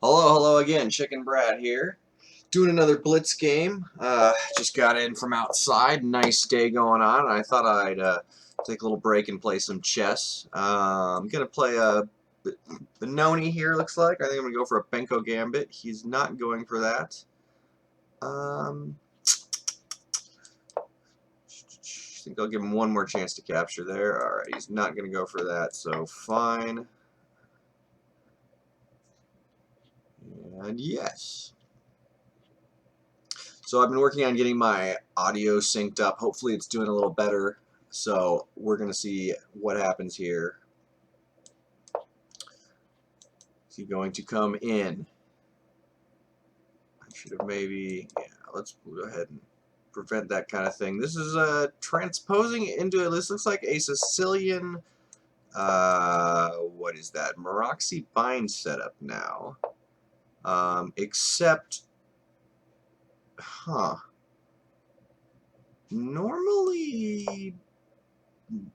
Hello again. ChickenBrad here. Doing another Blitz game. Just got in from outside. Nice day going on. I thought I'd take a little break and play some chess. I'm gonna play Benoni here. Looks like I think I'm gonna go for a Benko Gambit. He's not going for that. I think I'll give him one more chance to capture there. All right, he's not gonna go for that. So fine. And yes. So I've been working on getting my audio synced up. Hopefully it's doing a little better. So we're going to see what happens here. Is he going to come in? I should have maybe, yeah, let's go ahead and prevent that kind of thing. This is transposing into, this looks like a Sicilian, what is that? Maroczy bind setup now. Except, normally,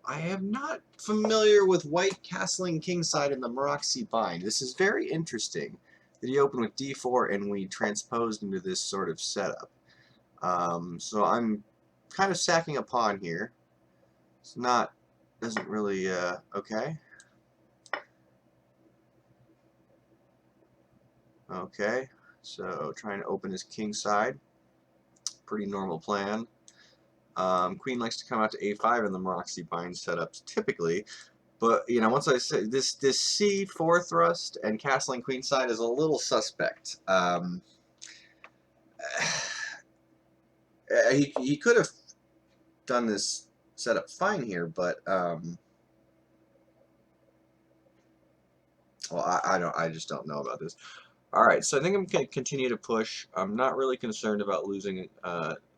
I am not familiar with white castling kingside in the Maroczy bind. This is very interesting that he opened with d4 and we transposed into this sort of setup. So I'm kind of sacking a pawn here. It's not, doesn't really, okay. Okay, so trying to open his kingside. Pretty normal plan. Queen likes to come out to a5 in the Maroczy bind setups typically, but you know, once I say this c4 thrust and castling queenside is a little suspect. He could have done this setup fine here, but well, I just don't know about this. All right, so I think I'm going to continue to push. I'm not really concerned about losing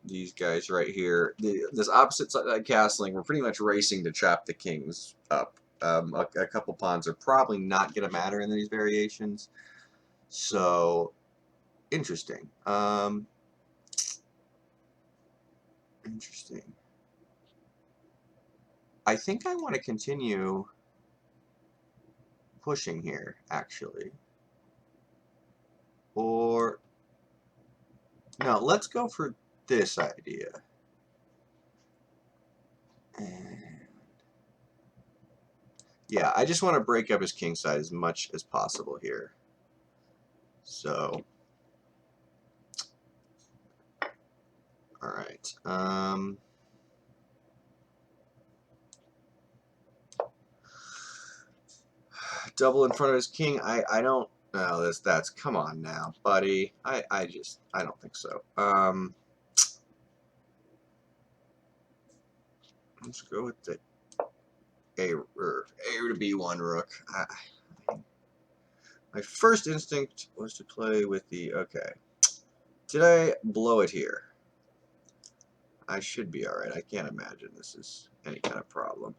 these guys right here. This opposite side castling, we're pretty much racing to chop the kings up. A couple pawns are probably not going to matter in these variations. So, interesting. Interesting. I think I want to continue pushing here, actually. Or, no, let's go for this idea. And yeah, I just want to break up his kingside as much as possible here. So, all right. Double in front of his king. I don't know. That's come on now, buddy. I don't think so. Let's go with the A to B1 rook. My first instinct was to play with the, okay. Did I blow it here? I should be alright. I can't imagine this is any kind of problem.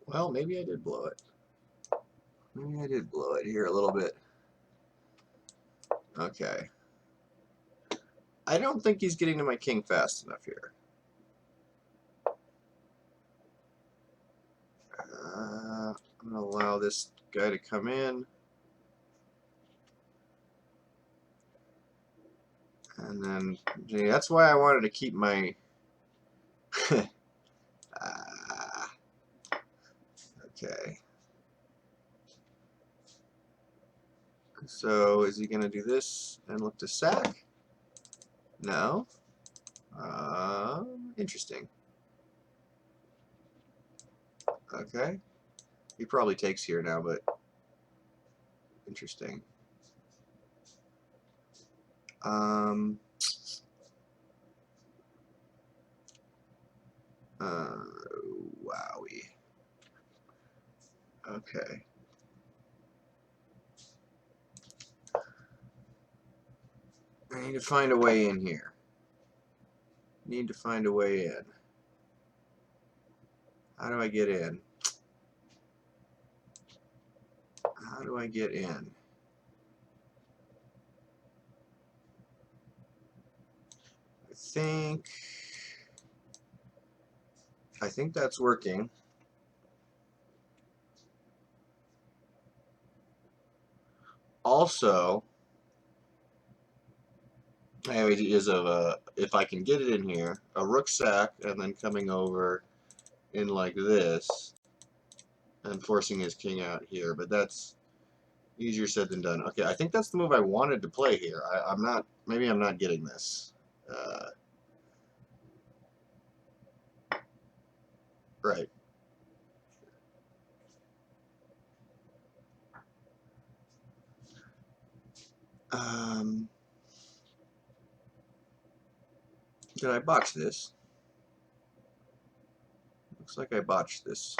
Well, maybe I did blow it. Maybe I did blow it here a little bit. Okay. I don't think he's getting to my king fast enough here. I'm going to allow this guy to come in. And then, that's why I wanted to keep my... okay. So, is he going to do this and look to sack? No. Interesting. Okay. He probably takes here now, but interesting. Wowie. Okay. I need to find a way in here. Need to find a way in. How do I get in? How do I get in? I think that's working. also, is of if I can get it in here, a rook sack, and then coming over in like this, and forcing his king out here. But that's easier said than done. Okay, I think that's the move I wanted to play here. I'm not. Maybe I'm not getting this. Right. Did I botch this? Looks like I botched this.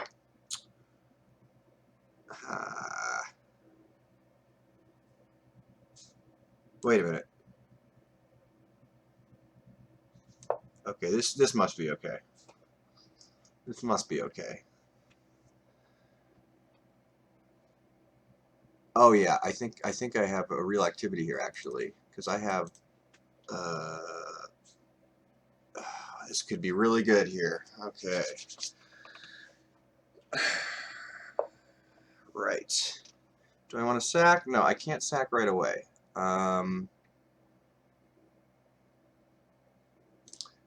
Wait a minute. Okay, this must be okay. This must be okay. Oh yeah, I think I have a real activity here actually, because I have this could be really good here. Okay. Right. Do I want to sack? No, I can't sack right away.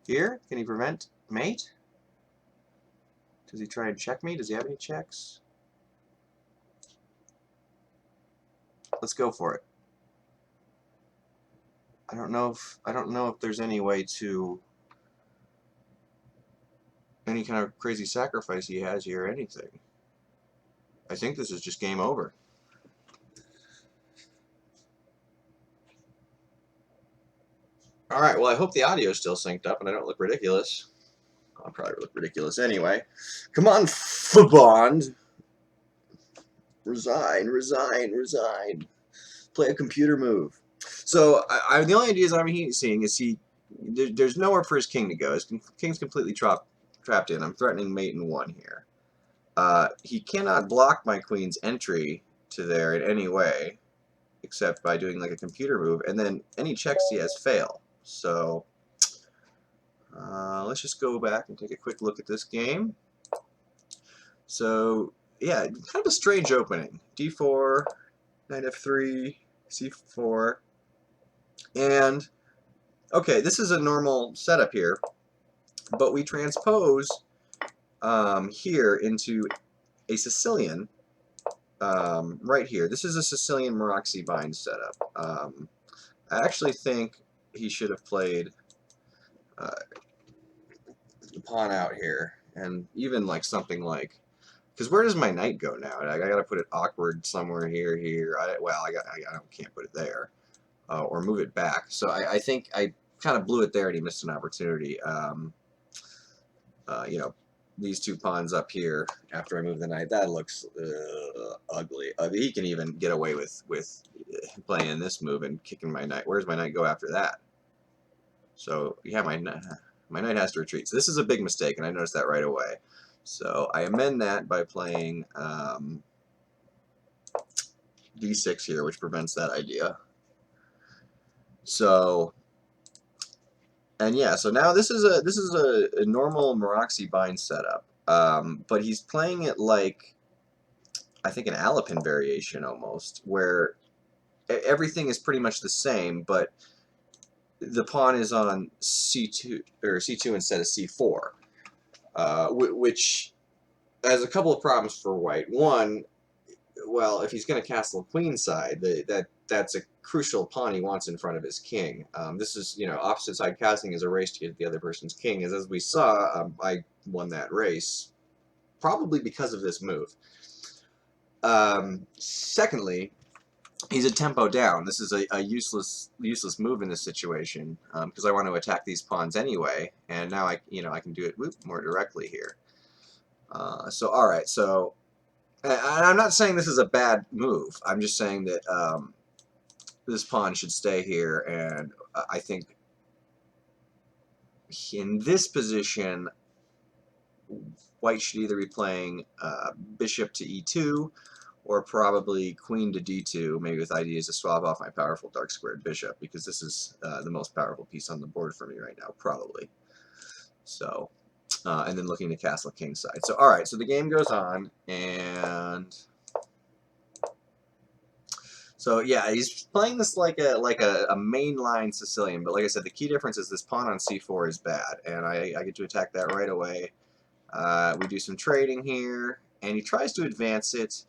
Here, can he prevent mate? Does he try and check me? Does he have any checks? Let's go for it. I don't know if there's any way to any kind of crazy sacrifice he has here or anything. I think this is just game over. Alright, well I hope the audio is still synced up and I don't look ridiculous. I'll probably look ridiculous anyway. Come on, F-Bond! Resign, resign, resign. Play a computer move. So the only ideas I'm seeing is there's nowhere for his king to go. His king's completely trapped in. I'm threatening mate in 1 here. He cannot block my queen's entry to there in any way, except by doing like a computer move, and then any checks he has fail. So let's just go back and take a quick look at this game. So yeah, kind of a strange opening. D4, knight F3, C4, and okay, this is a normal setup here, but we transpose here into a Sicilian right here. This is a Sicilian Maroczy bind setup. I actually think he should have played the pawn out here, and even like something like, because where does my knight go now? I gotta put it awkward somewhere here. I can't put it there, or move it back. So I think I kind of blew it there, and he missed an opportunity. You know, these 2 pawns up here after I move the knight, that looks ugly. He can even get away with playing this move and kicking my knight. Where's my knight go after that? So yeah, my knight has to retreat. So this is a big mistake, and I noticed that right away. So I amend that by playing d6 here, which prevents that idea. So, and yeah, so now this is a normal Maroczy bind setup, but he's playing it like, I think, an Alapin variation almost, where everything is pretty much the same, but the pawn is on C2 instead of C4, which has a couple of problems for white. One, well, if he's going to castle queenside, that's a crucial pawn he wants in front of his king. This is, opposite side castling is a race to get the other person's king. As we saw, I won that race probably because of this move. Secondly, he's a tempo down. This is a useless move in this situation, because I want to attack these pawns anyway, and now I can do it more directly here. So all right, so and I'm not saying this is a bad move. I'm just saying that this pawn should stay here, and I think in this position, white should either be playing bishop to e2, or probably queen to d2, maybe with ideas to swap off my powerful dark squared bishop, because this is the most powerful piece on the board for me right now, probably. So, and then looking to castle kingside. So, all right, so the game goes on, and So yeah, he's playing this like a mainline Sicilian, but like I said, the key difference is this pawn on c4 is bad, and I get to attack that right away. We do some trading here, and he tries to advance it.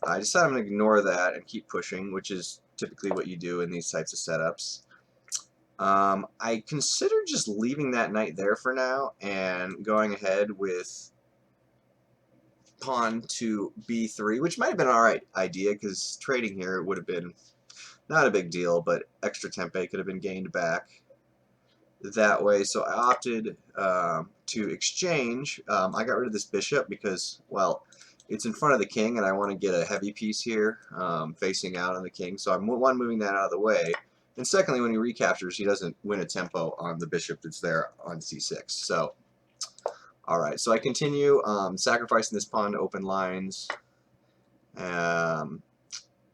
I decide I'm going to ignore that and keep pushing, which is typically what you do in these types of setups. I consider just leaving that knight there for now and going ahead with pawn to b3, which might have been an alright idea because trading here would have been not a big deal, but extra tempe could have been gained back that way. So I opted to exchange. I got rid of this bishop because, well, it's in front of the king, and I want to get a heavy piece here facing out on the king. So I'm one, moving that out of the way. And secondly, when he recaptures, he doesn't win a tempo on the bishop that's there on c6. So, all right. So I continue sacrificing this pawn to open lines.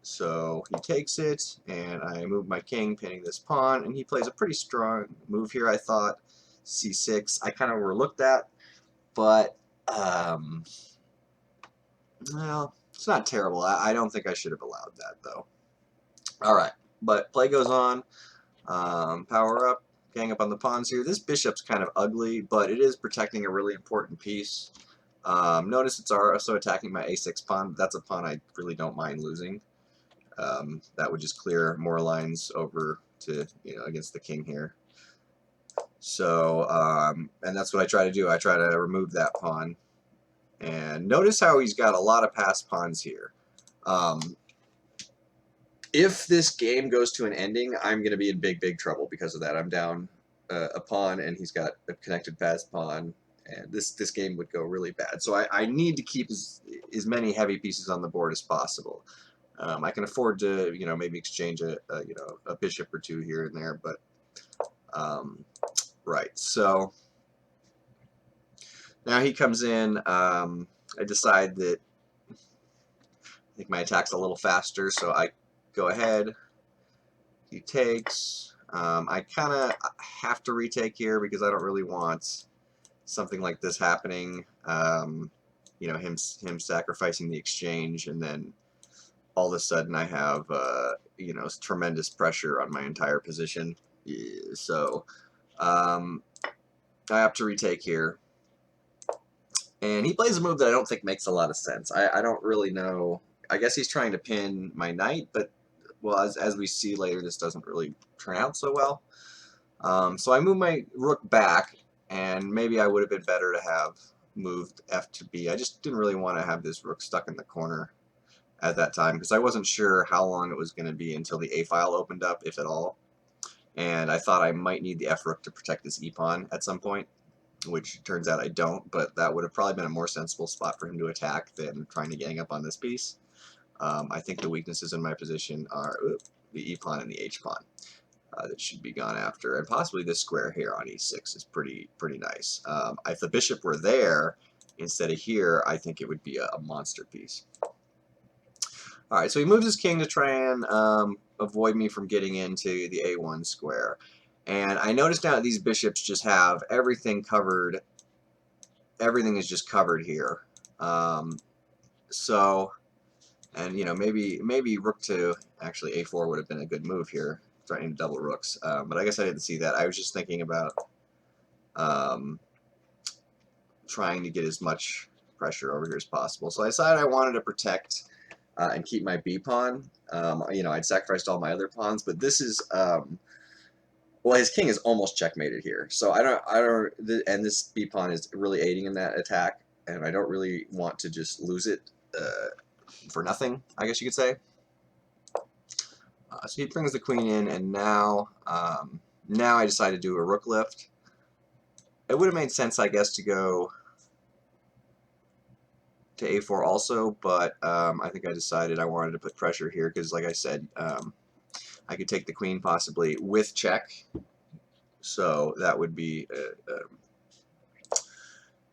So he takes it, and I move my king, pinning this pawn, and he plays a pretty strong move here, I thought. c6, I kind of overlooked that, but, well, it's not terrible. I don't think I should have allowed that, though. All right, but play goes on. Power up, gang up on the pawns here. This bishop's kind of ugly, but it is protecting a really important piece. Notice it's also attacking my a6 pawn. That's a pawn I really don't mind losing. That would just clear more lines over to, against the king here. So, and that's what I try to do. I try to remove that pawn. And notice how he's got a lot of passed pawns here. If this game goes to an ending, I'm going to be in big, big trouble because of that. I'm down a pawn, and he's got a connected passed pawn. And this game would go really bad. So I need to keep as many heavy pieces on the board as possible. I can afford to, maybe exchange a bishop or two here and there, but right. So now he comes in. I decide that I think my attack's a little faster, so I go ahead. He takes. I kind of have to retake here because I don't really want something like this happening. Him sacrificing the exchange, and then all of a sudden I have, tremendous pressure on my entire position. So I have to retake here. And he plays a move that I don't think makes a lot of sense. I don't really know. I guess he's trying to pin my knight, but, well, as we see later, this doesn't really turn out so well. So I move my rook back, and maybe I would have been better to have moved f to b. I just didn't really want to have this rook stuck in the corner at that time because I wasn't sure how long it was going to be until the a file opened up, if at all. And I thought I might need the f rook to protect this e pawn at some point, which turns out I don't, but that would have probably been a more sensible spot for him to attack than trying to gang up on this piece. I think the weaknesses in my position are the e pawn and the h pawn. That should be gone after, and possibly this square here on e6 is pretty nice. If the bishop were there instead of here, I think it would be a monster piece. All right, so he moves his king to try and avoid me from getting into the a1 square. And I noticed now that these bishops just have everything covered. Everything is just covered here. Maybe rook to actually a4 would have been a good move here, threatening to double rooks. But I guess I didn't see that. I was just thinking about trying to get as much pressure over here as possible. So I decided I wanted to protect and keep my b pawn. I'd sacrificed all my other pawns, but this is well, his king is almost checkmated here. So and this b pawn is really aiding in that attack, and I don't really want to just lose it for nothing, I guess you could say. So he brings the queen in, and now I decide to do a rook lift. It would have made sense, I guess, to go to a4 also, but I think I decided I wanted to put pressure here because, like I said, I could take the queen possibly with check, so that would be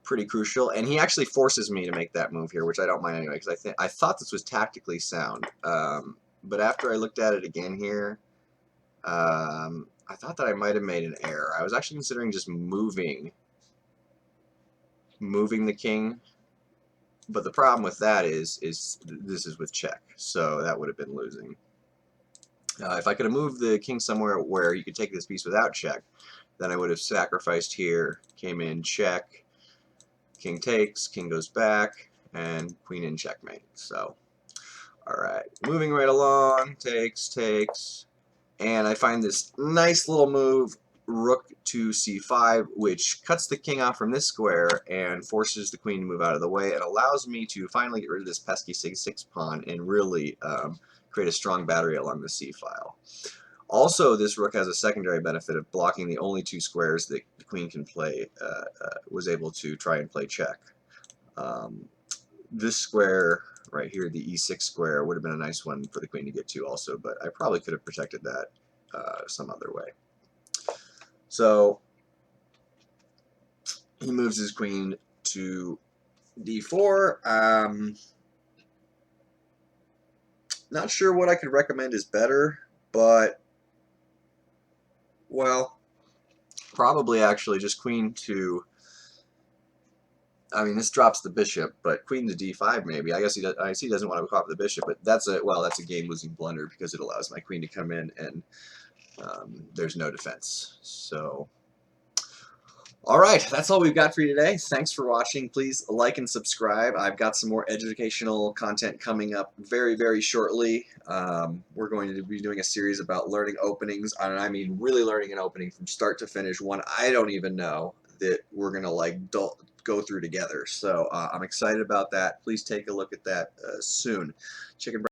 pretty crucial. And he actually forces me to make that move here, which I don't mind anyway, because I thought this was tactically sound. But after I looked at it again here, I thought that I might have made an error. I was actually considering just moving the king, but the problem with that is this is with check, so that would have been losing. If I could have moved the king somewhere where you could take this piece without check, then I would have sacrificed here, came in, check, king takes, king goes back, and queen in checkmate. So, alright, moving right along, takes, and I find this nice little move, rook to c5, which cuts the king off from this square and forces the queen to move out of the way and allows me to finally get rid of this pesky c6 pawn and really create a strong battery along the c file. Also, this rook has a secondary benefit of blocking the only two squares that the queen can play, was able to try and play check. This square right here, the e6 square, would have been a nice one for the queen to get to also, but I probably could have protected that some other way. So he moves his queen to d4. Not sure what I could recommend is better, but, well, probably actually just queen to, I mean, this drops the bishop, but queen to d5 maybe. I guess he doesn't want to cop the bishop, but that's a game-losing blunder because it allows my queen to come in and there's no defense. So, all right, that's all we've got for you today. Thanks for watching. Please like and subscribe. I've got some more educational content coming up very, very shortly. We're going to be doing a series about learning openings, and I mean really learning an opening from start to finish, one I don't even know that we're going to like go through together. So I'm excited about that. Please take a look at that soon. ChickenBrad